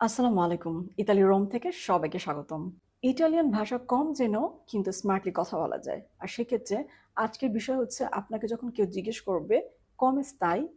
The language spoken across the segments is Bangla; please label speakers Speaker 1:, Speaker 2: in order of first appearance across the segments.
Speaker 1: আসসালামু আলাইকুম। ইতালি রোম থেকে সবাইকে স্বাগতম। ইটালিয়ান ভাষা কম জেনেও কিন্তু স্মার্টলি কথা বলা যায়। আর সেক্ষেত্রে আজকের বিষয় হচ্ছে আপনাকে যখন কেউ জিজ্ঞেস করবে "come stai?"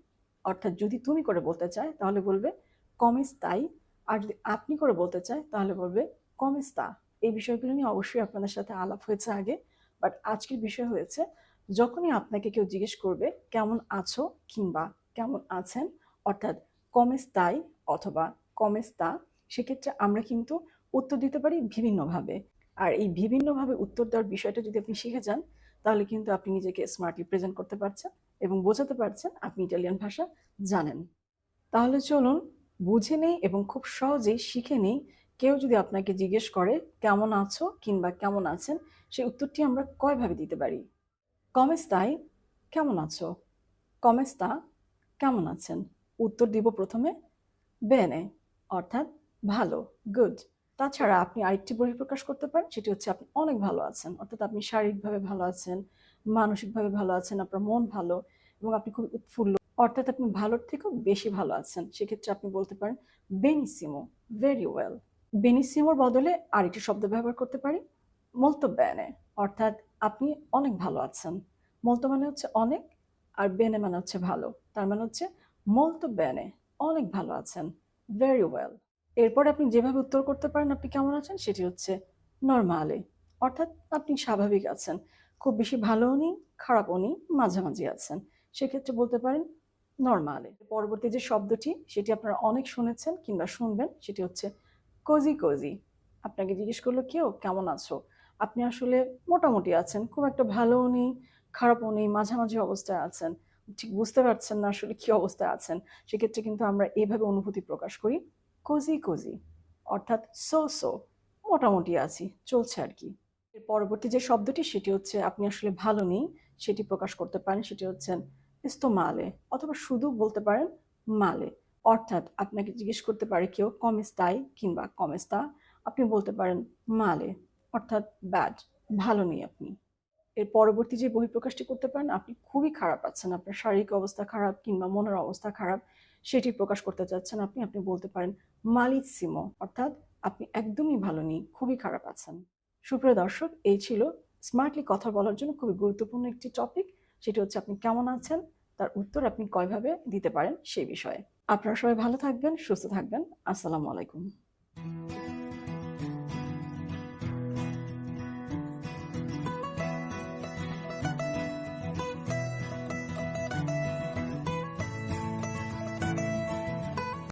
Speaker 1: অর্থাৎ যদি তুমি করে বলতে চায় তাহলে বলবে "come stai?" আর যদি আপনি করে বলতে চায় তাহলে বলবে "come sta?" এই বিষয়গুলো নিয়ে অবশ্যই আপনাদের সাথে আলাপ হয়েছে আগে। বাট আজকের বিষয় হয়েছে যখনই আপনাকে কেউ জিজ্ঞেস করবে "কেমন আছো?" কিংবা "কেমন আছেন?" অর্থাৎ "come stai?" অথবা "come sta?" সেক্ষেত্রে আমরা কিন্তু উত্তর দিতে পারি বিভিন্নভাবে। আর এই বিভিন্নভাবে উত্তর দেওয়ার বিষয়টা যদি আপনি শিখে যান, তাহলে কিন্তু আপনি নিজেকে স্মার্টলি প্রেজেন্ট করতে পারছেন এবং বোঝাতে পারছেন আপনি ইটালিয়ান ভাষা জানেন। তাহলে চলুন বুঝে নেই এবং খুব সহজেই শিখে নেই কেউ যদি আপনাকে জিজ্ঞেস করে কেমন আছো কিংবা কেমন আছেন, সেই উত্তরটি আমরা কয়ভাবে দিতে পারি। "come stai?" কেমন আছো? "come sta?" কেমন আছেন? উত্তর দিব প্রথমে বেনে অর্থাৎ ভালো, গুড। তাছাড়া আপনি আরেকটি বহিঃপ্রকাশ করতে পারেন, সেটি হচ্ছে আপনি অনেক ভালো আছেন। অর্থাৎ আপনি শারীরিকভাবে ভালো আছেন, মানসিকভাবে ভালো আছেন, আপনার মন ভালো এবং আপনি খুবই উৎফুল্ল। অর্থাৎ আপনি ভালোর থেকেও বেশি ভালো আছেন। সেক্ষেত্রে আপনি বলতে পারেন বেনিসিমো, ভেরি ওয়েল। বেনিসিমোর বদলে আরেকটি শব্দ ব্যবহার করতে পারি, মোলতো বেনে অর্থাৎ আপনি অনেক ভালো আছেন। মোলতো মানে হচ্ছে অনেক আর বেনে মানে হচ্ছে ভালো। তার মানে হচ্ছে মোলতো বেনে, অনেক ভালো আছেন। Very well. এরপরে আপনি যেভাবে উত্তর করতে পারেন আপনি কেমন আছেন সেটি হচ্ছে নরমালে অর্থাৎ আপনি স্বাভাবিক আছেন। খুব বেশি ভালোও নেই, খারাপও নেই, মাঝামাঝি আছেন। সেক্ষেত্রে বলতে পারেন নরমালে। পরবর্তী যে শব্দটি সেটি আপনারা অনেক শুনেছেন কিংবা শুনবেন সেটি হচ্ছে কোজি কোজি। আপনাকে জিজ্ঞেস করলো কেউ কেমন আছো? আপনি আসলে মোটামুটি আছেন। খুব একটা ভালোও নেই, খারাপও নেই, মাঝামাঝি অবস্থায় আছেন। ঠিক বুঝতে পারছেন না আসলে কি অবস্থায় আছেন। সেক্ষেত্রে কিন্তু আমরা এভাবে অনুভূতি প্রকাশ করি কোজি কোজি অর্থাৎ সো সো, মোটামুটি আছি, চলছে আর কি। এর পরবর্তী যে শব্দটি সেটি হচ্ছে আপনি আসলে ভালো নেই সেটি প্রকাশ করতে পারেন সেটি হচ্ছেন sto male অথবা শুধু বলতে পারেন মালে অর্থাৎ আপনাকে জিজ্ঞেস করতে পারে কেউ come stai কিংবা come sta, আপনি বলতে পারেন মালে অর্থাৎ ব্যাড, ভালো নেই আপনি। এর পরবর্তী যে বহিঃপ্রকাশটি করতে পারেন আপনি খুবই খারাপ আছেন, আপনার শারীরিক অবস্থা খারাপ কিংবা মনের অবস্থা খারাপ, সেটি প্রকাশ করতে চাচ্ছেন আপনি, আপনি বলতে পারেন মালিসিমো অর্থাৎ আপনি একদমই ভালো নেই, খুবই খারাপ আছেন। সুপ্রিয় দর্শক, এই ছিল স্মার্টলি কথা বলার জন্য খুবই গুরুত্বপূর্ণ একটি টপিক, সেটি হচ্ছে আপনি কেমন আছেন তার উত্তর আপনি কয়ভাবে দিতে পারেন সেই বিষয়ে। আপনারা সবাই ভালো থাকবেন, সুস্থ থাকবেন। আসসালামু আলাইকুম।